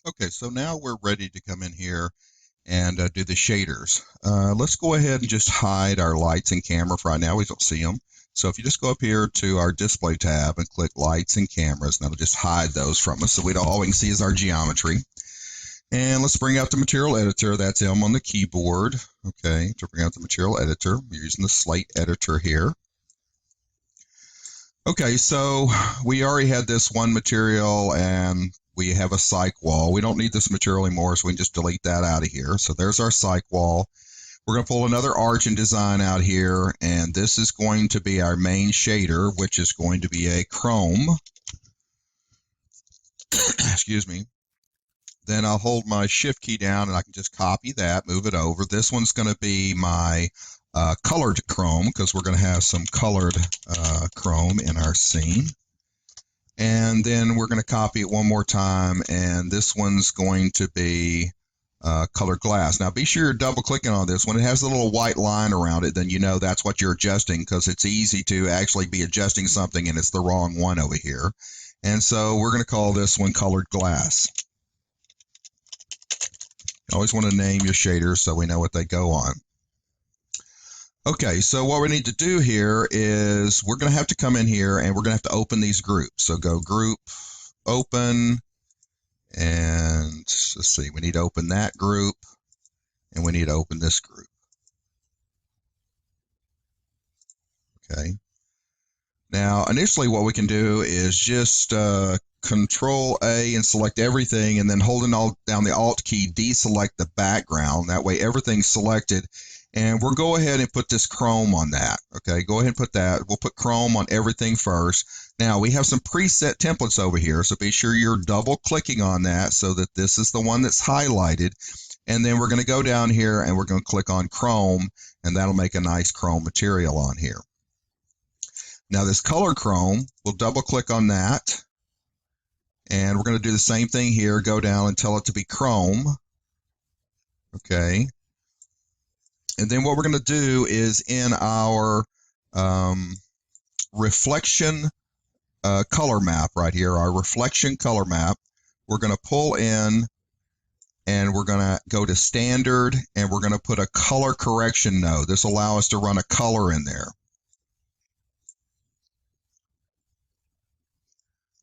Okay, so now we're ready to come in here and do the shaders. Let's go ahead and just hide our lights and camera for right now. We don't see them. So if you just go up here to our display tab and click lights and cameras, and that'll just hide those from us so we don't, all we can see is our geometry. And let's bring out the material editor. That's M on the keyboard. Okay, to bring out the material editor, we're using the slate editor here. Okay, so we already had this one material and we have a cyc wall. We don't need this material anymore, so we can just delete that out of here. So there's our cyc wall. We're going to pull another arch and design out here, and this is going to be our main shader, which is going to be a chrome. Excuse me. Then I'll hold my shift key down and I can just copy that, move it over. This one's going to be my colored chrome, because we're going to have some colored chrome in our scene. And then we're going to copy it one more time, and this one's going to be colored glass. Now be sure you're double clicking on this. When it has a little white line around it, then you know that's what you're adjusting, because it's easy to actually be adjusting something and it's the wrong one over here. And so we're going to call this one colored glass. You always want to name your shaders so we know what they go on. Okay, so what we need to do here is we're going to have to come in here and we're going to have to open these groups. So go group, open, and let's see, we need to open that group and we need to open this group. Okay. Now, initially what we can do is just Control A and select everything, and then holding down the Alt key, deselect the background. That way everything's selected. And we'll go ahead and put this chrome on that. Okay, go ahead and put that. We'll put chrome on everything first. Now, we have some preset templates over here, so be sure you're double clicking on that so that this is the one that's highlighted. And then we're going to go down here and we're going to click on chrome, and that'll make a nice chrome material on here. Now, this color chrome, we'll double click on that. And we're going to do the same thing here. Go down and tell it to be chrome. Okay. And then what we're going to do is in our reflection color map right here, our reflection color map, we're going to pull in and we're going to go to standard and we're going to put a color correction node. This will allow us to run a color in there.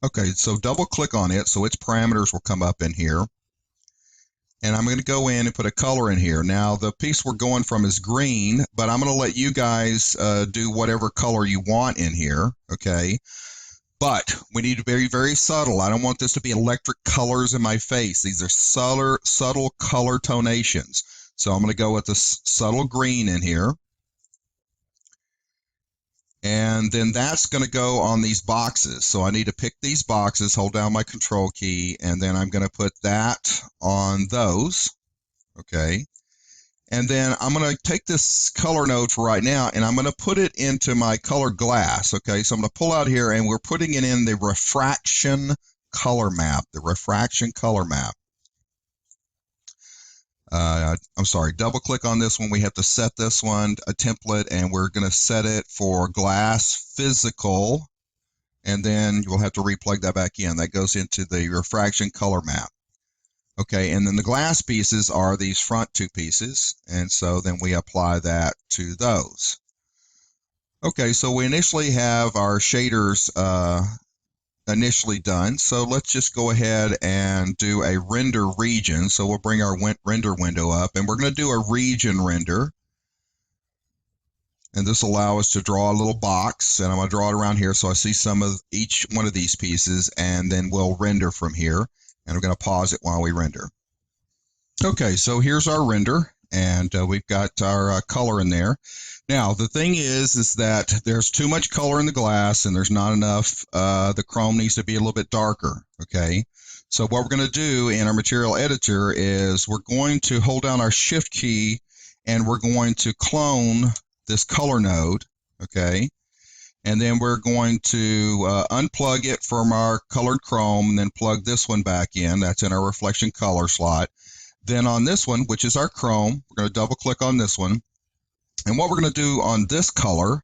Okay, so double click on it so its parameters will come up in here. And I'm going to go in and put a color in here. Now, the piece we're going from is green, but I'm going to let you guys do whatever color you want in here, okay? But we need to be very, very subtle. I don't want this to be electric colors in my face. These are subtle color tonations. So I'm going to go with the subtle green in here. And then that's going to go on these boxes. So I need to pick these boxes, hold down my control key, and then I'm going to put that on those. Okay. And then I'm going to take this color node for right now, and I'm going to put it into my color glass. Okay. So I'm going to pull out here, and we're putting it in the refraction color map, I'm sorry, double click on this one. We have to set this one a template, and we're going to set it for glass physical, and then you'll have to replug that back in. That goes into the refraction color map. Okay, and then the glass pieces are these front two pieces, and so then we apply that to those. Okay, so we initially have our shaders initially done. So let's just go ahead and do a render region. So we'll bring our render window up, and we're going to do a region render. And this will allow us to draw a little box, and I'm going to draw it around here so I see some of each one of these pieces, and then we'll render from here. And we're going to pause it while we render. Okay, so here's our render, and we've got our color in there. Now, the thing is that there's too much color in the glass and there's not enough. The chrome needs to be a little bit darker, okay? So what we're going to do in our material editor is we're going to hold down our shift key and we're going to clone this color node, okay? And then we're going to unplug it from our colored chrome and then plug this one back in. That's in our reflection color slot. Then on this one, which is our chrome, we're going to double click on this one. And what we're going to do on this color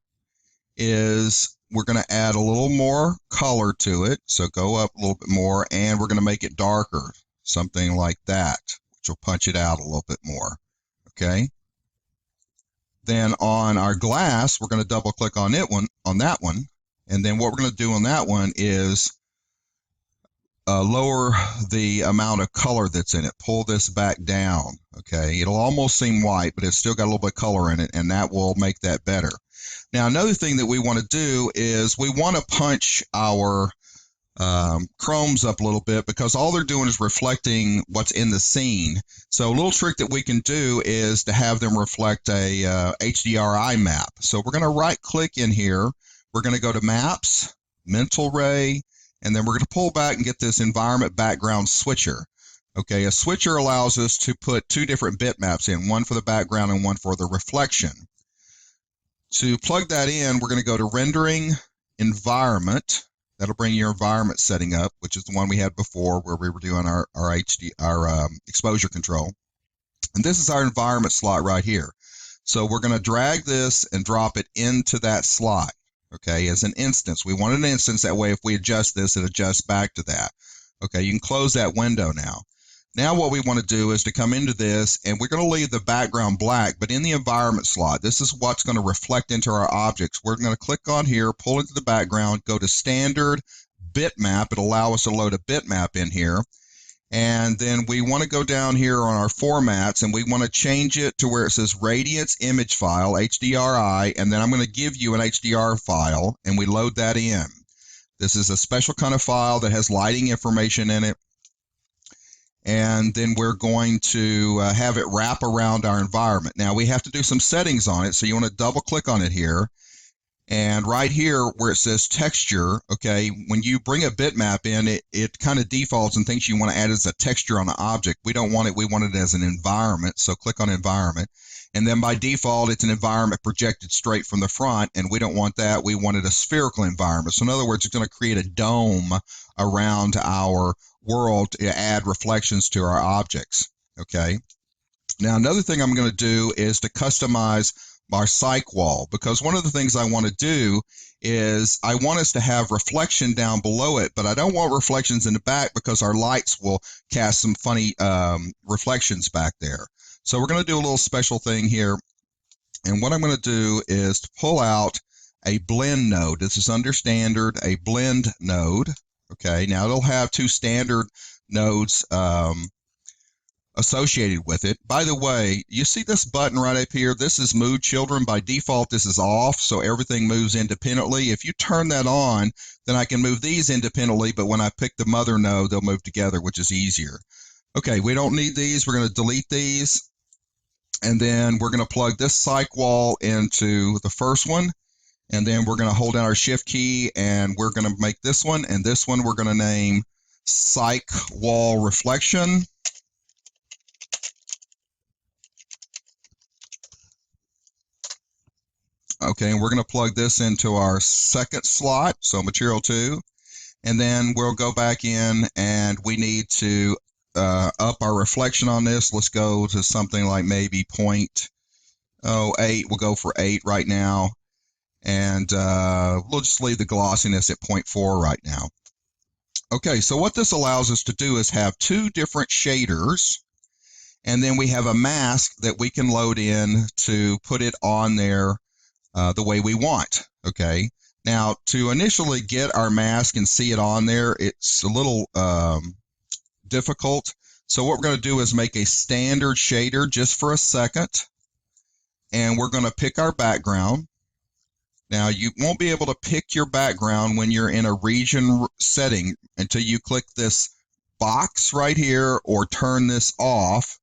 is we're going to add a little more color to it. So go up a little bit more, and we're going to make it darker. something like that, which will punch it out a little bit more. Okay. Then on our glass, we're going to double click on that one. And then what we're going to do on that one is lower the amount of color that's in it. Pull this back down. Okay. It'll almost seem white, but it's still got a little bit of color in it, and that will make that better. Now, another thing that we want to do is we want to punch our chromes up a little bit, because all they're doing is reflecting what's in the scene. So a little trick that we can do is to have them reflect a HDRI map. So we're going to right click in here. We're going to go to Maps, Mental Ray, and then we're going to pull back and get this Environment Background Switcher. Okay, a switcher allows us to put two different bitmaps in, one for the background and one for the reflection. To plug that in, we're going to go to Rendering, Environment. That'll bring your environment setting up, which is the one we had before where we were doing our exposure control. And this is our environment slot right here. So we're going to drag this and drop it into that slot, okay, as an instance. We want an instance, that way if we adjust this, it adjusts back to that. Okay, you can close that window now. Now what we want to do is to come into this, and we're going to leave the background black, but in the environment slot, this is what's going to reflect into our objects. We're going to click on here, pull into the background, go to Standard Bitmap. It'll allow us to load a bitmap in here. And then we want to go down here on our formats, and we want to change it to where it says Radiance Image File, HDRI, and then I'm going to give you an HDR file, and we load that in. This is a special kind of file that has lighting information in it. And then we're going to have it wrap around our environment. Now, we have to do some settings on it, so you want to double click on it here. And right here where it says texture, okay, when you bring a bitmap in, it kind of defaults and thinks you want to add it as a texture on an object. We don't want it. We want it as an environment, so click on environment. And then by default, it's an environment projected straight from the front, and we don't want that. We wanted a spherical environment. So in other words, it's going to create a dome around our world to add reflections to our objects, okay? Now, another thing I'm going to do is to customize our cyc wall, because one of the things I want to do is I want us to have reflection down below it, but I don't want reflections in the back because our lights will cast some funny reflections back there. So we're going to do a little special thing here, and what I'm going to do is to pull out a blend node. This is under standard, a blend node. Okay, now it'll have two standard nodes associated with it. By the way, you see this button right up here? This is Move Children. By default, this is off, so everything moves independently. If you turn that on, then I can move these independently, but when I pick the mother node, they'll move together, which is easier. Okay, we don't need these. We're going to delete these, and then we're going to plug this cyc wall into the first one. And then we're going to hold down our shift key, and we're going to make this one, and this one we're going to name Cyc Wall Reflection. Okay, and we're going to plug this into our second slot, so Material 2. And then we'll go back in, and we need to up our reflection on this. Let's go to something like maybe 0.08. We'll go for 8 right now. And we'll just leave the glossiness at 0.4 right now. Okay, so what this allows us to do is have two different shaders, and then we have a mask that we can load in to put it on there the way we want. Okay, now to initially get our mask and see it on there, it's a little difficult. So what we're going to do is make a standard shader just for a second, and we're going to pick our background. Now, you won't be able to pick your background when you're in a region setting until you click this box right here or turn this off.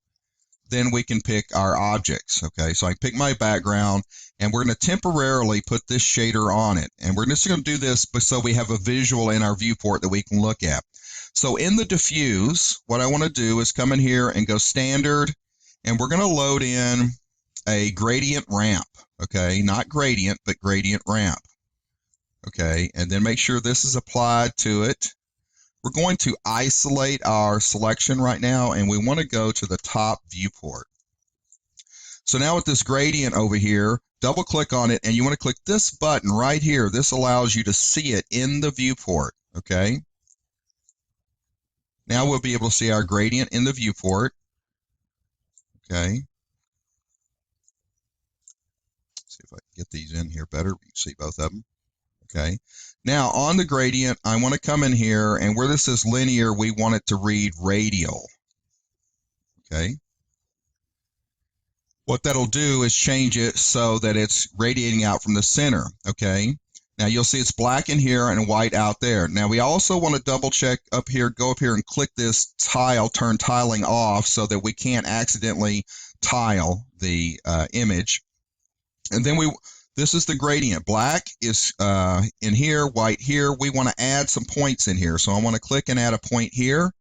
Then we can pick our objects, okay? So I pick my background, and we're going to temporarily put this shader on it. And we're just going to do this so we have a visual in our viewport that we can look at. So in the diffuse, what I want to do is come in here and go standard, and we're going to load in a gradient ramp. Okay, not gradient, but gradient ramp. Okay, and then make sure this is applied to it. We're going to isolate our selection right now, and we want to go to the top viewport. So now with this gradient over here, double click on it, and you want to click this button right here. This allows you to see it in the viewport, okay? Now we'll be able to see our gradient in the viewport. Okay. See if I can get these in here better. You can see both of them. Okay. Now on the gradient, I want to come in here, and where this is linear, we want it to read radial. Okay. What that'll do is change it so that it's radiating out from the center. Okay. Now you'll see it's black in here and white out there. Now we also want to double check up here, go up here and click this tile, turn tiling off so that we can't accidentally tile the image. And then this is the gradient. Black is in here, white here. We want to add some points in here. So I want to click and add a point here.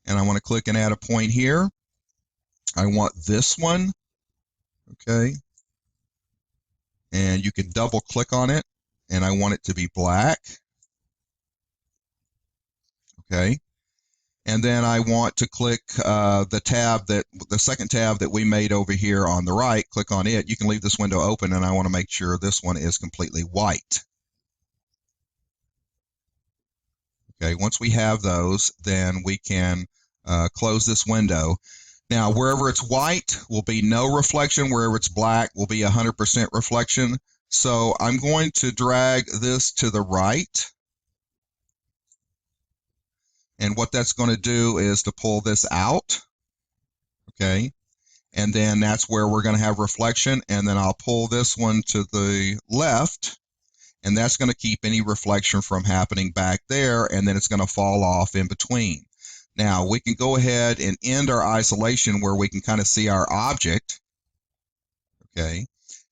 And I want to click and add a point here. I want this one. Okay. And you can double click on it. And I want it to be black. Okay. And then I want to click the second tab that we made over here on the right, click on it. You can leave this window open, and I want to make sure this one is completely white. Okay, once we have those, then we can close this window. Now, wherever it's white will be no reflection. Wherever it's black will be 100% reflection. So I'm going to drag this to the right. And what that's going to do is to pull this out. Okay. And then that's where we're going to have reflection. And then I'll pull this one to the left. And that's going to keep any reflection from happening back there. And then it's going to fall off in between. Now, we can go ahead and end our isolation where we can kind of see our object. Okay.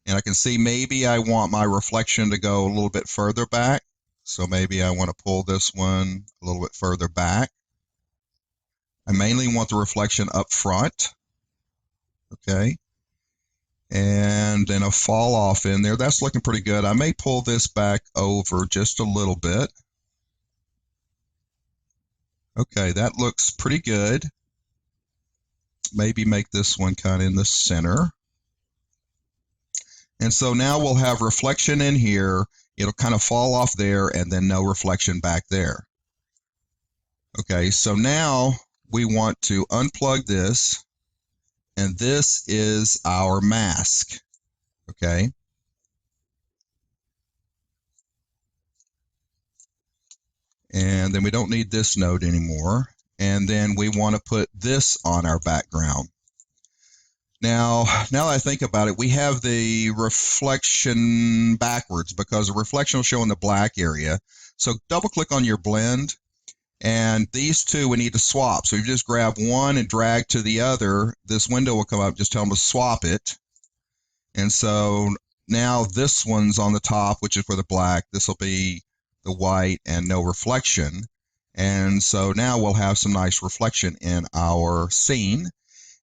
And I can see maybe I want my reflection to go a little bit further back. So maybe I want to pull this one a little bit further back. I mainly want the reflection up front. Okay. And then a fall off in there. That's looking pretty good. I may pull this back over just a little bit. Okay, that looks pretty good. Maybe make this one kind of in the center. And so now we'll have reflection in here. It'll kind of fall off there and then no reflection back there. Okay, so now we want to unplug this. And this is our mask. Okay. And then we don't need this node anymore. And then we want to put this on our background. Now that I think about it, we have the reflection backwards because the reflection will show in the black area. So double click on your blend, and these two we need to swap. So you just grab one and drag to the other. This window will come up, just tell them to swap it. And so now this one's on the top, which is for the black. This will be the white and no reflection. And so now we'll have some nice reflection in our scene.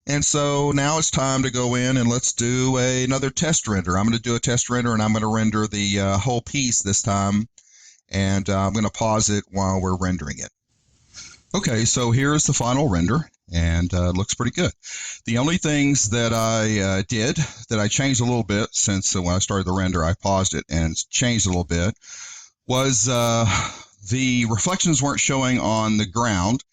And so now it's time to go in and let's do another test render. I'm going to do a test render, and I'm going to render the whole piece this time. And I'm going to pause it while we're rendering it. Okay, so here's the final render, and it looks pretty good. The only things that I did that I changed a little bit since when I started the render, I paused it and changed a little bit, was the reflections weren't showing on the ground.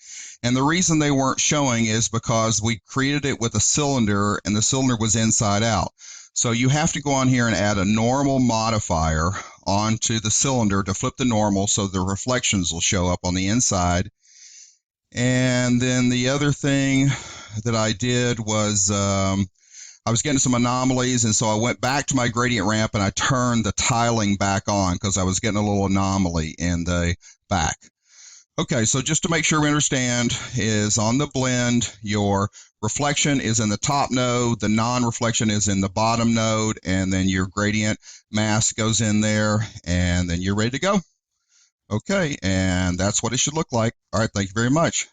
And the reason they weren't showing is because we created it with a cylinder, and the cylinder was inside out. So you have to go on here and add a normal modifier onto the cylinder to flip the normal so the reflections will show up on the inside. And then the other thing that I did was I was getting some anomalies, and so I went back to my gradient ramp and I turned the tiling back on because I was getting a little anomaly in the back. Okay, so just to make sure we understand, is on the blend, your reflection is in the top node, the non-reflection is in the bottom node, and then your gradient mask goes in there, and then you're ready to go. Okay, and that's what it should look like. All right, thank you very much.